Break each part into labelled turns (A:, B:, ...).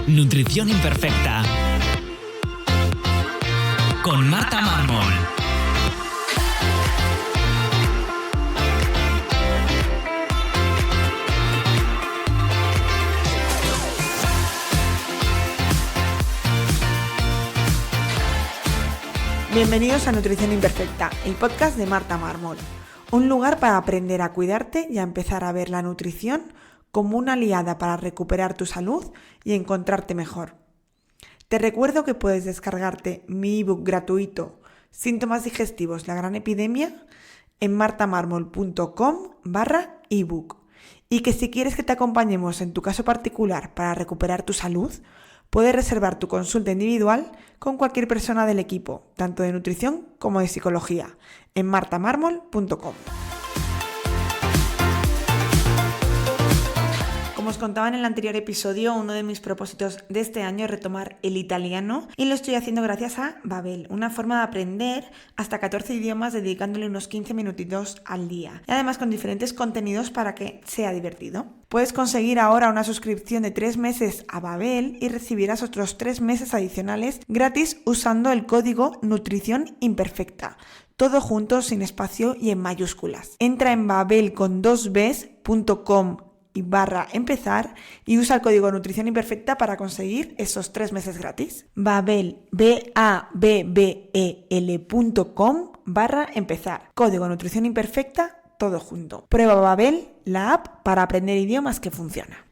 A: Nutrición Imperfecta con Marta Mármol.
B: Bienvenidos a Nutrición Imperfecta, el podcast de Marta Mármol. Un lugar para aprender a cuidarte y a empezar a ver la nutrición como una aliada para recuperar tu salud y encontrarte mejor. Te recuerdo que puedes descargarte mi ebook gratuito Síntomas digestivos, la gran epidemia en martamarmol.com/ebook y que si quieres que te acompañemos en tu caso particular para recuperar tu salud, puedes reservar tu consulta individual con cualquier persona del equipo, tanto de nutrición como de psicología, en martamarmol.com. Como os contaba en el anterior episodio, uno de mis propósitos de este año es retomar el italiano y lo estoy haciendo gracias a Babbel, una forma de aprender hasta 14 idiomas dedicándole unos 15 minutitos al día y además con diferentes contenidos para que sea divertido. Puedes conseguir ahora una suscripción de 3 meses a Babbel y recibirás otros 3 meses adicionales gratis usando el código Nutrición Imperfecta. Todo junto, sin espacio y en mayúsculas. Entra en babbel.com/empezar y usa el código Nutrición Imperfecta para conseguir esos 3 meses gratis. Babbel, babbel.com/empezar. Código Nutrición Imperfecta, todo junto. Prueba Babbel, la app para aprender idiomas que funciona.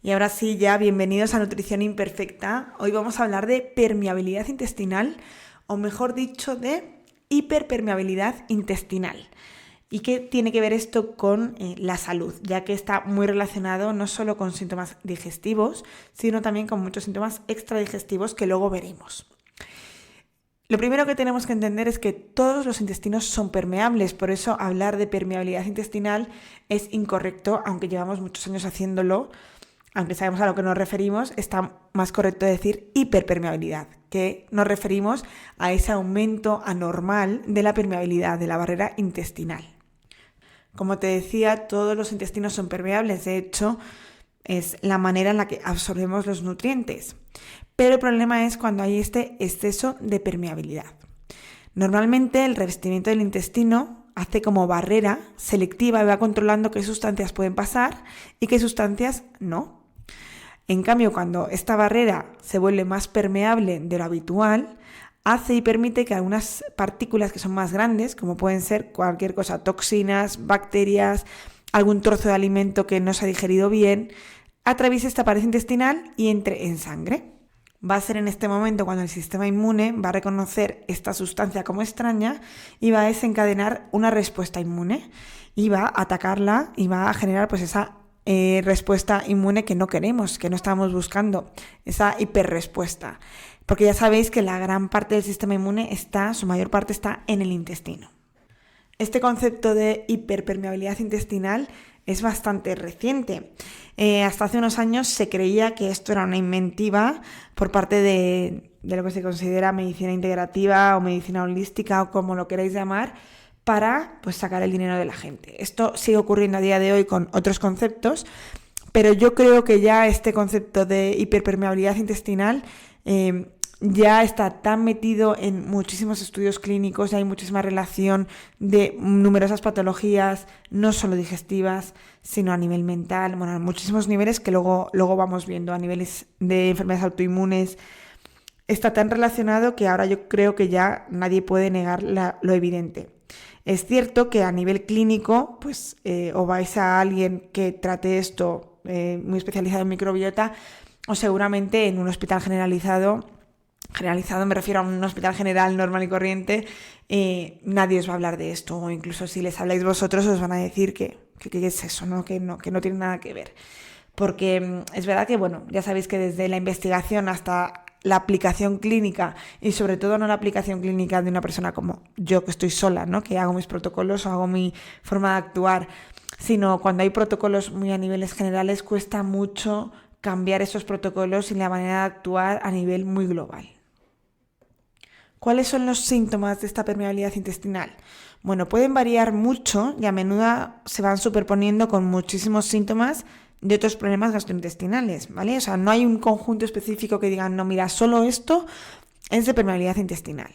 B: Y ahora sí, ya bienvenidos a Nutrición Imperfecta. Hoy vamos a hablar de permeabilidad intestinal, o mejor dicho, de hiperpermeabilidad intestinal. ¿Y qué tiene que ver esto con la salud? Ya que está muy relacionado no solo con síntomas digestivos, sino también con muchos síntomas extradigestivos que luego veremos. Lo primero que tenemos que entender es que todos los intestinos son permeables, por eso hablar de permeabilidad intestinal es incorrecto, aunque llevamos muchos años haciéndolo, aunque sabemos a lo que nos referimos, está más correcto decir hiperpermeabilidad, que nos referimos a ese aumento anormal de la permeabilidad de la barrera intestinal. Como te decía, todos los intestinos son permeables, de hecho, es la manera en la que absorbemos los nutrientes. Pero el problema es cuando hay este exceso de permeabilidad. Normalmente el revestimiento del intestino hace como barrera selectiva y va controlando qué sustancias pueden pasar y qué sustancias no. En cambio, cuando esta barrera se vuelve más permeable de lo habitual, hace y permite que algunas partículas que son más grandes, como pueden ser cualquier cosa, toxinas, bacterias, algún trozo de alimento que no se ha digerido bien, atraviese esta pared intestinal y entre en sangre. Va a ser en este momento cuando el sistema inmune va a reconocer esta sustancia como extraña y va a desencadenar una respuesta inmune y va a atacarla y va a generar pues esa respuesta inmune que no queremos, que no estamos buscando, esa hiperrespuesta. Porque ya sabéis que la gran parte del sistema inmune su mayor parte está en el intestino. Este concepto de hiperpermeabilidad intestinal es bastante reciente. Hasta hace unos años se creía que esto era una inventiva por parte de lo que se considera medicina integrativa o medicina holística o como lo queráis llamar, para pues sacar el dinero de la gente. Esto sigue ocurriendo a día de hoy con otros conceptos, pero yo creo que ya este concepto de hiperpermeabilidad intestinal ya está tan metido en muchísimos estudios clínicos y hay muchísima relación de numerosas patologías, no solo digestivas, sino a nivel mental, bueno, a muchísimos niveles que luego vamos viendo, a niveles de enfermedades autoinmunes. Está tan relacionado que ahora yo creo que ya nadie puede negar lo evidente. Es cierto que a nivel clínico, pues o vais a alguien que trate esto muy especializado en microbiota, o seguramente en un hospital generalizado me refiero a un hospital general normal y corriente, nadie os va a hablar de esto, o incluso si les habláis vosotros os van a decir que es eso, ¿no? Que no tiene nada que ver. Porque es verdad que, bueno, ya sabéis que desde la investigación hasta la aplicación clínica, y sobre todo no la aplicación clínica de una persona como yo que estoy sola, ¿no? Que hago mis protocolos o hago mi forma de actuar, sino cuando hay protocolos muy a niveles generales cuesta mucho cambiar esos protocolos y la manera de actuar a nivel muy global. ¿Cuáles son los síntomas de esta permeabilidad intestinal? Bueno, pueden variar mucho y a menudo se van superponiendo con muchísimos síntomas de otros problemas gastrointestinales, ¿vale? O sea, no hay un conjunto específico que digan, no, mira, solo esto es de permeabilidad intestinal.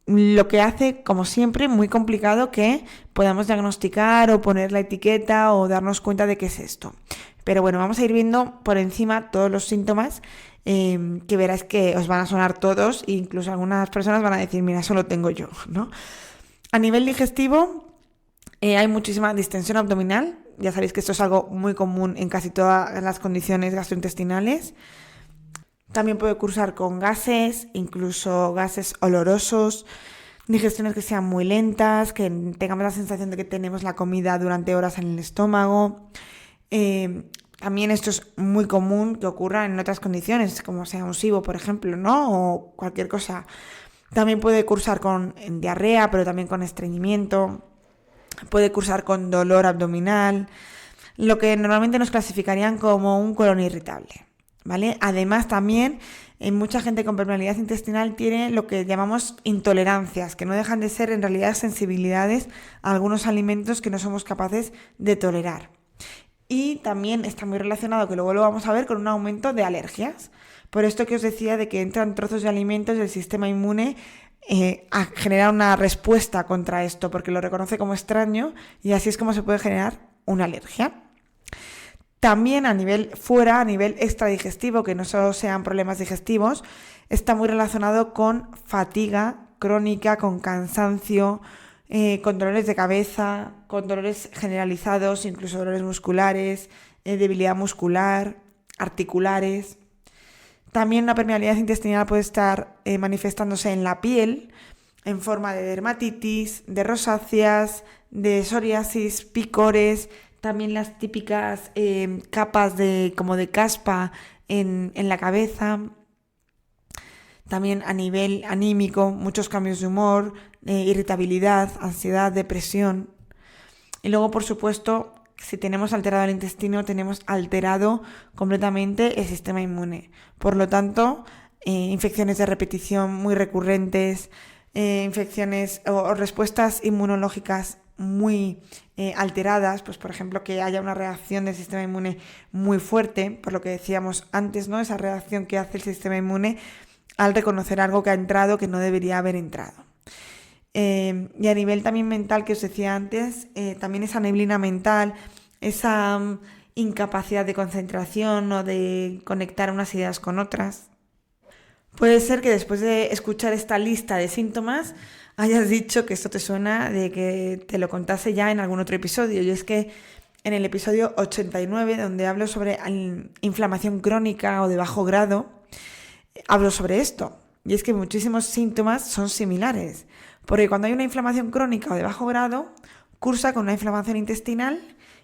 B: Lo que hace, como siempre, muy complicado que podamos diagnosticar o poner la etiqueta o darnos cuenta de qué es esto. Pero bueno, vamos a ir viendo por encima todos los síntomas que verás que os van a sonar todos e incluso algunas personas van a decir, mira, eso lo tengo yo, ¿no? A nivel digestivo hay muchísima distensión abdominal. Ya sabéis que esto es algo muy común en casi todas las condiciones gastrointestinales. También puede cursar con gases, incluso gases olorosos, digestiones que sean muy lentas, que tengamos la sensación de que tenemos la comida durante horas en el estómago. También esto es muy común que ocurra en otras condiciones, como sea un SIBO, por ejemplo, ¿no? O cualquier cosa. También puede cursar con diarrea, pero también con estreñimiento. Puede cursar con dolor abdominal, lo que normalmente nos clasificarían como un colon irritable, ¿vale? Además, también mucha gente con permeabilidad intestinal tiene lo que llamamos intolerancias, que no dejan de ser en realidad sensibilidades a algunos alimentos que no somos capaces de tolerar. Y también está muy relacionado, que luego lo vamos a ver, con un aumento de alergias. Por esto que os decía de que entran trozos de alimentos del sistema inmune a generar una respuesta contra esto, porque lo reconoce como extraño y así es como se puede generar una alergia. También a nivel extradigestivo, que no solo sean problemas digestivos, está muy relacionado con fatiga crónica, con cansancio, con dolores de cabeza, con dolores generalizados, incluso dolores musculares, debilidad muscular, articulares. También la permeabilidad intestinal puede estar manifestándose en la piel, en forma de dermatitis, de rosáceas, de psoriasis, picores, también las típicas capas como de caspa en la cabeza. También a nivel anímico, muchos cambios de humor, irritabilidad, ansiedad, depresión. Y luego, por supuesto, si tenemos alterado el intestino, tenemos alterado completamente el sistema inmune. Por lo tanto, infecciones de repetición muy recurrentes, infecciones o respuestas inmunológicas muy alteradas, pues por ejemplo que haya una reacción del sistema inmune muy fuerte, por lo que decíamos antes, ¿no? Esa reacción que hace el sistema inmune al reconocer algo que ha entrado que no debería haber entrado. Y a nivel también mental, que os decía antes, también esa neblina mental, esa incapacidad de concentración o de conectar unas ideas con otras. Puede ser que después de escuchar esta lista de síntomas hayas dicho que esto te suena de que te lo contase ya en algún otro episodio. Y es que en el episodio 89, donde hablo sobre inflamación crónica o de bajo grado, hablo sobre esto. Y es que muchísimos síntomas son similares. Porque cuando hay una inflamación crónica o de bajo grado, cursa con una inflamación intestinal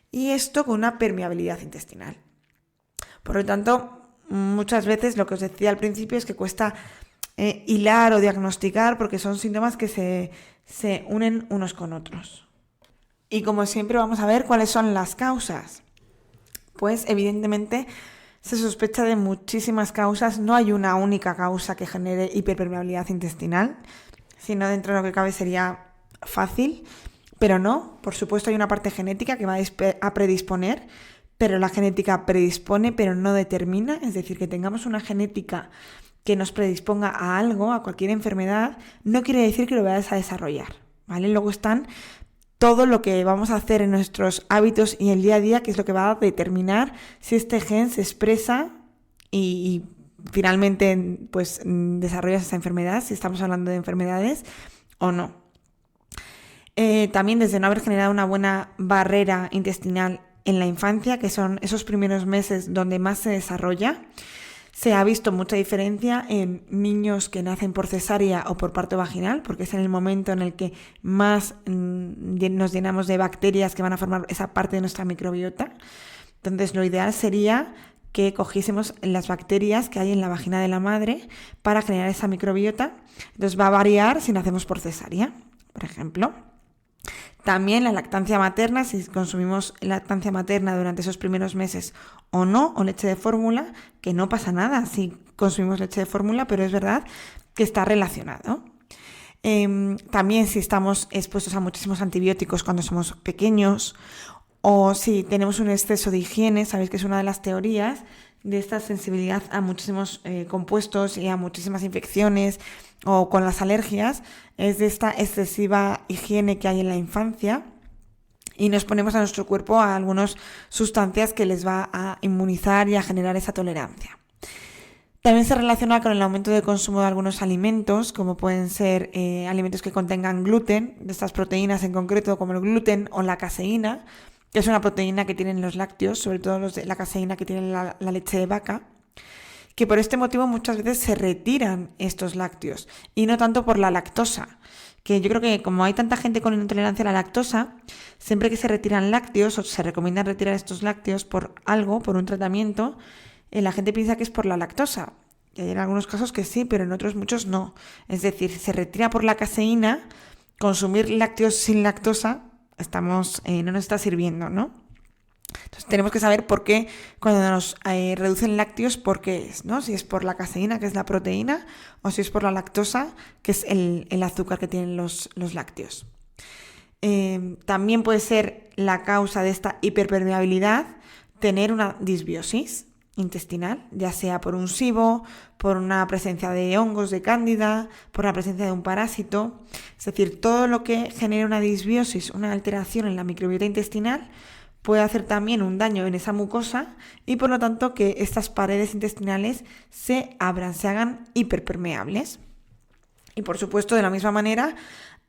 B: y esto con una permeabilidad intestinal. Por lo tanto, muchas veces lo que os decía al principio es que cuesta hilar o diagnosticar porque son síntomas que se unen unos con otros. Y como siempre vamos a ver cuáles son las causas. Pues evidentemente se sospecha de muchísimas causas, no hay una única causa que genere hiperpermeabilidad intestinal, sino dentro de lo que cabe sería fácil, pero no. Por supuesto hay una parte genética que va a predisponer, pero la genética predispone pero no determina, es decir, que tengamos una genética que nos predisponga a algo, a cualquier enfermedad, no quiere decir que lo vayas a desarrollar, ¿vale? Luego están todo lo que vamos a hacer en nuestros hábitos y el día a día, que es lo que va a determinar si este gen se expresa y finalmente pues desarrollas esa enfermedad, si estamos hablando de enfermedades o no. También desde no haber generado una buena barrera intestinal en la infancia, que son esos primeros meses donde más se desarrolla, se ha visto mucha diferencia en niños que nacen por cesárea o por parto vaginal, porque es en el momento en el que más nos llenamos de bacterias que van a formar esa parte de nuestra microbiota. Entonces, lo ideal sería que cogiésemos las bacterias que hay en la vagina de la madre para generar esa microbiota. Entonces, va a variar si nacemos por cesárea, por ejemplo. También la lactancia materna, si consumimos lactancia materna durante esos primeros meses o no, o leche de fórmula, que no pasa nada si consumimos leche de fórmula, pero es verdad que está relacionado. También si estamos expuestos a muchísimos antibióticos cuando somos pequeños, o si tenemos un exceso de higiene, sabéis que es una de las teorías de esta sensibilidad a muchísimos compuestos y a muchísimas infecciones, o con las alergias, es de esta excesiva higiene que hay en la infancia, y nos ponemos a nuestro cuerpo a algunas sustancias que les va a inmunizar y a generar esa tolerancia. También se relaciona con el aumento de consumo de algunos alimentos, como pueden ser alimentos que contengan gluten, de estas proteínas en concreto, como el gluten o la caseína, que es una proteína que tienen los lácteos, sobre todo la caseína que tiene la leche de vaca, que por este motivo muchas veces se retiran estos lácteos, y no tanto por la lactosa, que yo creo que como hay tanta gente con intolerancia a la lactosa, siempre que se retiran lácteos o se recomienda retirar estos lácteos por un tratamiento, la gente piensa que es por la lactosa. Y hay en algunos casos que sí, pero en otros muchos no. Es decir, se retira por la caseína, consumir lácteos sin lactosa no nos está sirviendo, ¿no? Entonces tenemos que saber por qué cuando nos reducen lácteos, por qué es, ¿no? Si es por la caseína, que es la proteína, o si es por la lactosa, que es el azúcar que tienen los lácteos. También puede ser la causa de esta hiperpermeabilidad tener una disbiosis intestinal, ya sea por un SIBO, por una presencia de hongos de cándida, por la presencia de un parásito. Es decir, todo lo que genere una disbiosis, una alteración en la microbiota intestinal, puede hacer también un daño en esa mucosa y por lo tanto que estas paredes intestinales se abran, se hagan hiperpermeables. Y por supuesto, de la misma manera,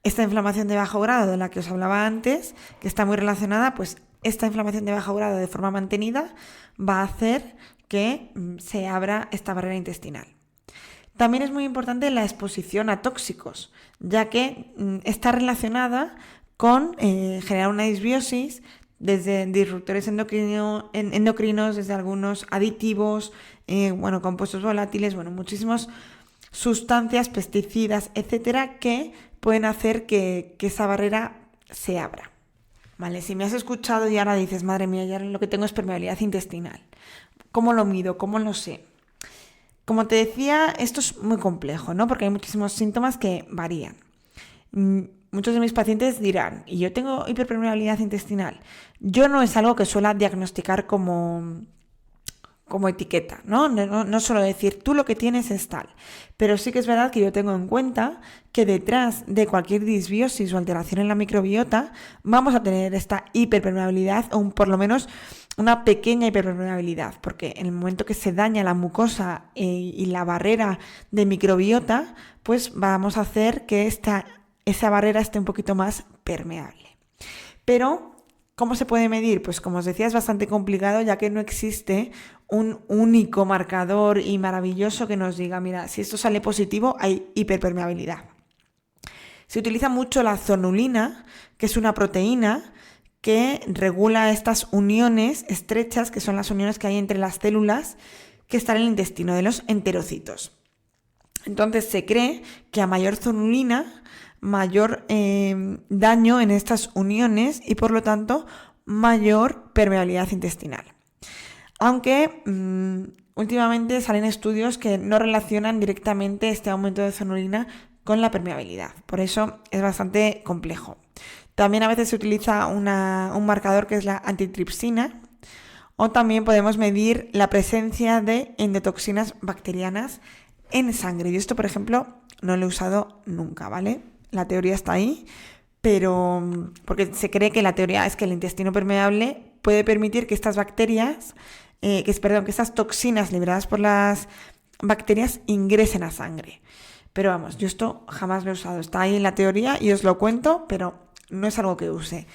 B: esta inflamación de bajo grado de la que os hablaba antes, que está muy relacionada, pues esta inflamación de bajo grado de forma mantenida va a hacer que se abra esta barrera intestinal. También es muy importante la exposición a tóxicos, ya que está relacionada con generar una disbiosis desde disruptores endocrinos, desde algunos aditivos, compuestos volátiles, muchísimas sustancias, pesticidas, etcétera, que pueden hacer que esa barrera se abra. Vale, si me has escuchado y ahora dices, madre mía, ya lo que tengo es permeabilidad intestinal. ¿Cómo lo mido? ¿Cómo lo sé? Como te decía, esto es muy complejo, ¿no? Porque hay muchísimos síntomas que varían. Muchos de mis pacientes dirán, ¿y yo tengo hiperpermeabilidad intestinal? Yo no es algo que suela diagnosticar como etiqueta, ¿no? No suelo decir, tú lo que tienes es tal. Pero sí que es verdad que yo tengo en cuenta que detrás de cualquier disbiosis o alteración en la microbiota vamos a tener esta hiperpermeabilidad o por lo menos una pequeña hiperpermeabilidad, porque en el momento que se daña la mucosa y la barrera de microbiota, pues vamos a hacer que esa barrera esté un poquito más permeable. Pero ¿cómo se puede medir? Pues como os decía, es bastante complicado, ya que no existe un único marcador y maravilloso que nos diga, mira, si esto sale positivo, hay hiperpermeabilidad. Se utiliza mucho la zonulina, que es una proteína que regula estas uniones estrechas, que son las uniones que hay entre las células que están en el intestino de los enterocitos. Entonces se cree que a mayor zonulina, mayor daño en estas uniones y por lo tanto mayor permeabilidad intestinal. Aunque últimamente salen estudios que no relacionan directamente este aumento de zonulina con la permeabilidad. Por eso es bastante complejo. También a veces se utiliza un marcador que es la antitripsina, o también podemos medir la presencia de endotoxinas bacterianas en sangre. Y esto, por ejemplo, no lo he usado nunca, ¿vale? La teoría está ahí, pero porque se cree que la teoría es que el intestino permeable puede permitir que estas bacterias, que estas toxinas liberadas por las bacterias ingresen a sangre. Pero vamos, yo esto jamás lo he usado. Está ahí en la teoría y os lo cuento, pero no es algo que use.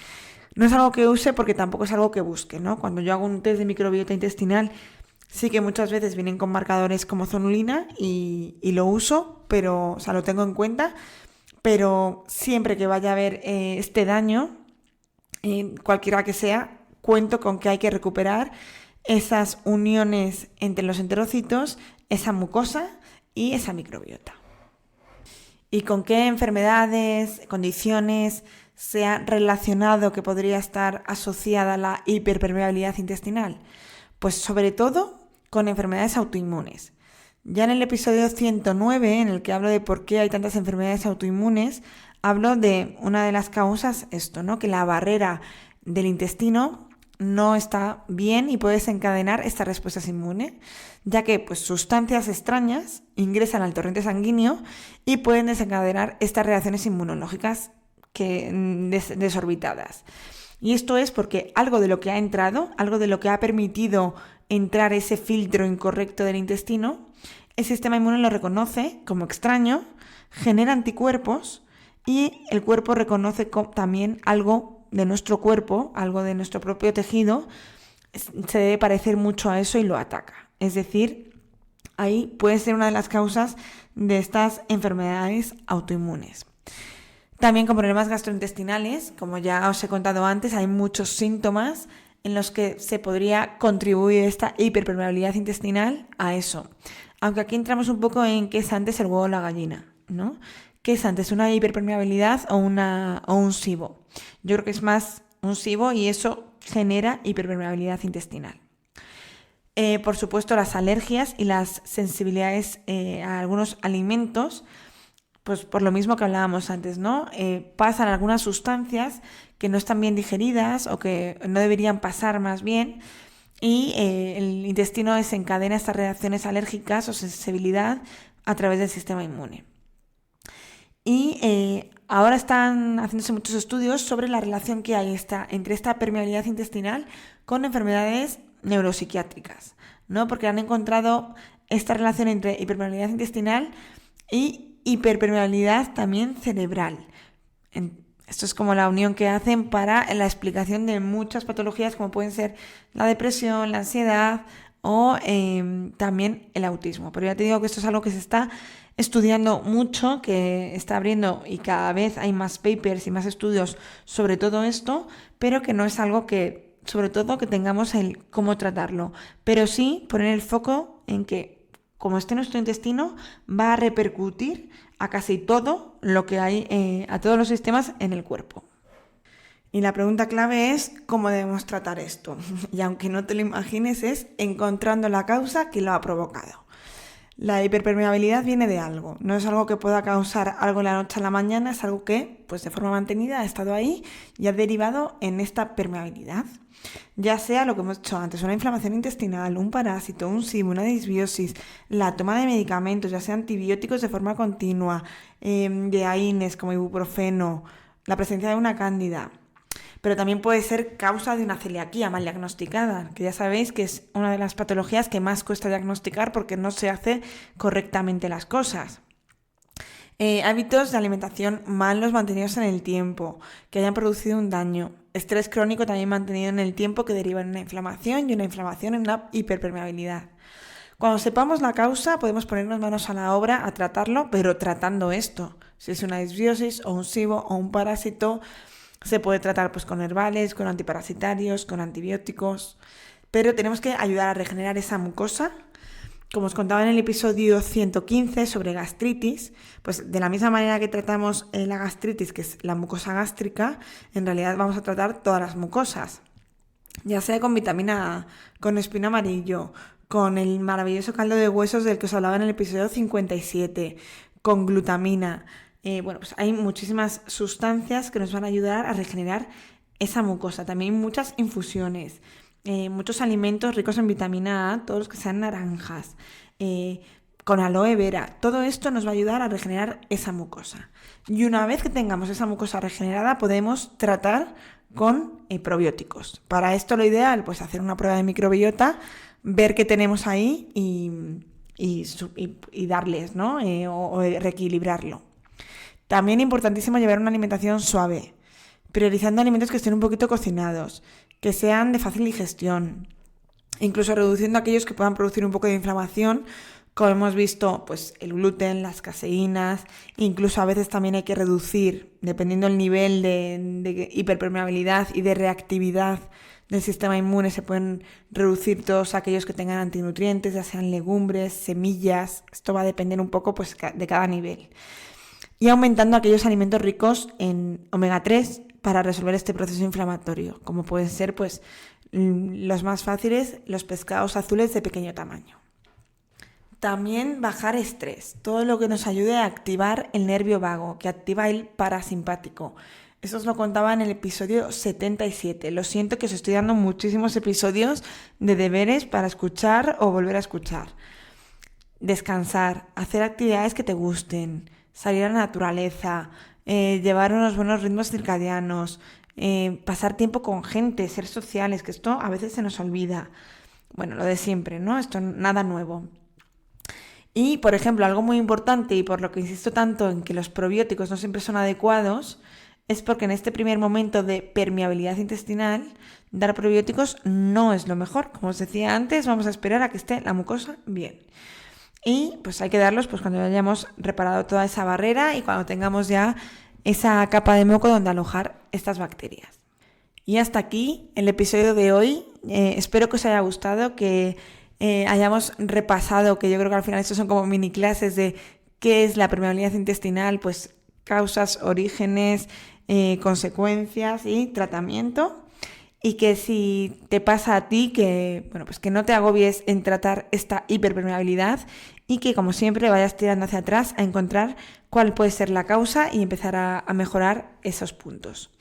B: No es algo que use porque tampoco es algo que busque, ¿no? Cuando yo hago un test de microbiota intestinal, sí que muchas veces vienen con marcadores como zonulina y lo uso, pero, lo tengo en cuenta. Pero siempre que vaya a haber este daño, cualquiera que sea, cuento con que hay que recuperar esas uniones entre los enterocitos, esa mucosa y esa microbiota. ¿Y con qué enfermedades, condiciones se ha relacionado que podría estar asociada a la hiperpermeabilidad intestinal? Pues sobre todo con enfermedades autoinmunes. Ya en el episodio 109, en el que hablo de por qué hay tantas enfermedades autoinmunes, hablo de una de las causas, esto, ¿no? Que la barrera del intestino no está bien y puede desencadenar estas respuestas inmunes, ya que pues, sustancias extrañas ingresan al torrente sanguíneo y pueden desencadenar estas reacciones inmunológicas desorbitadas. Y esto es porque algo de lo que ha entrado, algo de lo que ha permitido entrar ese filtro incorrecto del intestino, el sistema inmune lo reconoce como extraño, genera anticuerpos y el cuerpo reconoce también algo de nuestro cuerpo, algo de nuestro propio tejido, se debe parecer mucho a eso y lo ataca. Es decir, ahí puede ser una de las causas de estas enfermedades autoinmunes. También con problemas gastrointestinales, como ya os he contado antes, hay muchos síntomas en los que se podría contribuir esta hiperpermeabilidad intestinal a eso. Aunque aquí entramos un poco en qué es antes el huevo o la gallina, ¿no? ¿Qué es antes, una hiperpermeabilidad o un SIBO? Yo creo que es más un SIBO y eso genera hiperpermeabilidad intestinal. Por supuesto, las alergias y las sensibilidades a algunos alimentos, pues por lo mismo que hablábamos antes, ¿no? Pasan algunas sustancias que no están bien digeridas o que no deberían pasar más bien y el intestino desencadena estas reacciones alérgicas o sensibilidad a través del sistema inmune. Y ahora están haciéndose muchos estudios sobre la relación que hay entre esta permeabilidad intestinal con enfermedades neuropsiquiátricas, ¿no? Porque han encontrado esta relación entre hiperpermeabilidad intestinal y hiperpermeabilidad también cerebral. Esto es como la unión que hacen para la explicación de muchas patologías como pueden ser la depresión, la ansiedad o también el autismo. Pero ya te digo que esto es algo que se está estudiando mucho, que está abriendo y cada vez hay más papers y más estudios sobre todo esto, pero que no es algo que, sobre todo, que tengamos el cómo tratarlo. Pero sí poner el foco en que, como esté nuestro intestino, va a repercutir a casi todo lo que hay, a todos los sistemas en el cuerpo. Y la pregunta clave es cómo debemos tratar esto. Y aunque no te lo imagines, es encontrando la causa que lo ha provocado. La hiperpermeabilidad viene de algo, no es algo que pueda causar algo de la noche a la mañana, es algo que, pues de forma mantenida, ha estado ahí y ha derivado en esta permeabilidad. Ya sea lo que hemos dicho antes, una inflamación intestinal, un parásito, un SIBO, una disbiosis, la toma de medicamentos, ya sea antibióticos de forma continua, de AINES como ibuprofeno, la presencia de una cándida. Pero también puede ser causa de una celiaquía mal diagnosticada, que ya sabéis que es una de las patologías que más cuesta diagnosticar porque no se hace correctamente las cosas. Hábitos de alimentación malos mantenidos en el tiempo, que hayan producido un daño. Estrés crónico también mantenido en el tiempo que deriva en una inflamación y una inflamación en una hiperpermeabilidad. Cuando sepamos la causa podemos ponernos manos a la obra a tratarlo, pero tratando esto. Si es una disbiosis o un SIBO o un parásito, se puede tratar pues con herbales, con antiparasitarios, con antibióticos, pero tenemos que ayudar a regenerar esa mucosa. Como os contaba en el episodio 115 sobre gastritis, pues de la misma manera que tratamos la gastritis, que es la mucosa gástrica, en realidad vamos a tratar todas las mucosas, ya sea con vitamina A, con espino amarillo, con el maravilloso caldo de huesos del que os hablaba en el episodio 57, con glutamina. Pues hay muchísimas sustancias que nos van a ayudar a regenerar esa mucosa. También muchas infusiones, muchos alimentos ricos en vitamina A, todos los que sean naranjas, con aloe vera. Todo esto nos va a ayudar a regenerar esa mucosa. Y una vez que tengamos esa mucosa regenerada, podemos tratar con probióticos. Para esto lo ideal, pues hacer una prueba de microbiota, ver qué tenemos ahí y darles, ¿no? O reequilibrarlo. También es importantísimo llevar una alimentación suave, priorizando alimentos que estén un poquito cocinados, que sean de fácil digestión, incluso reduciendo aquellos que puedan producir un poco de inflamación, como hemos visto, pues el gluten, las caseínas, incluso a veces también hay que reducir, dependiendo del nivel de hiperpermeabilidad y de reactividad del sistema inmune, se pueden reducir todos aquellos que tengan antinutrientes, ya sean legumbres, semillas. Esto va a depender un poco pues, de cada nivel. Y aumentando aquellos alimentos ricos en omega 3 para resolver este proceso inflamatorio, como pueden ser pues, los más fáciles, los pescados azules de pequeño tamaño. También bajar estrés, todo lo que nos ayude a activar el nervio vago, que activa el parasimpático. Eso os lo contaba en el episodio 77. Lo siento que os estoy dando muchísimos episodios de deberes para escuchar o volver a escuchar. Descansar, hacer actividades que te gusten, salir a la naturaleza, llevar unos buenos ritmos circadianos, pasar tiempo con gente, ser sociales, que esto a veces se nos olvida. Bueno, lo de siempre, ¿no? Esto nada nuevo. Y, por ejemplo, algo muy importante y por lo que insisto tanto en que los probióticos no siempre son adecuados, es porque en este primer momento de permeabilidad intestinal, dar probióticos no es lo mejor. Como os decía antes, vamos a esperar a que esté la mucosa bien. Y pues hay que darlos pues cuando hayamos reparado toda esa barrera y cuando tengamos ya esa capa de moco donde alojar estas bacterias. Y hasta aquí el episodio de hoy. Espero que os haya gustado, que hayamos repasado, que yo creo que al final estos son como mini clases de qué es la permeabilidad intestinal, pues causas, orígenes, consecuencias y tratamiento. Y que si te pasa a ti, que pues que no te agobies en tratar esta hiperpermeabilidad y que como siempre vayas tirando hacia atrás a encontrar cuál puede ser la causa y empezar a mejorar esos puntos.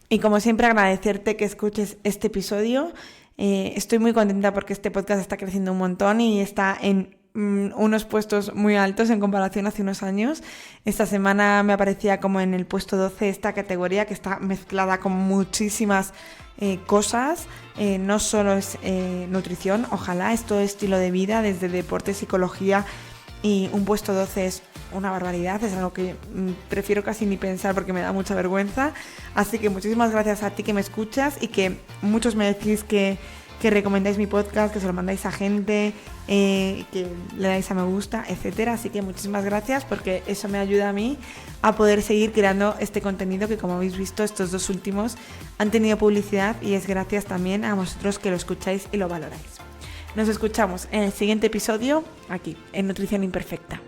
B: Y como siempre agradecerte que escuches este episodio. Estoy muy contenta porque este podcast está creciendo un montón y está en unos puestos muy altos en comparación hace unos años. Esta semana me aparecía como en el puesto 12 esta categoría que está mezclada con muchísimas cosas. No solo es nutrición, ojalá, es todo estilo de vida, desde deporte, psicología, y un puesto 12 es una barbaridad, es algo que prefiero casi ni pensar porque me da mucha vergüenza. Así que muchísimas gracias a ti que me escuchas y que muchos me decís que recomendáis mi podcast, que se lo mandáis a gente, que le dais a me gusta, etcétera. Así que muchísimas gracias porque eso me ayuda a mí a poder seguir creando este contenido que, como habéis visto, estos dos últimos han tenido publicidad y es gracias también a vosotros que lo escucháis y lo valoráis. Nos escuchamos en el siguiente episodio aquí, en Nutrición Imperfecta.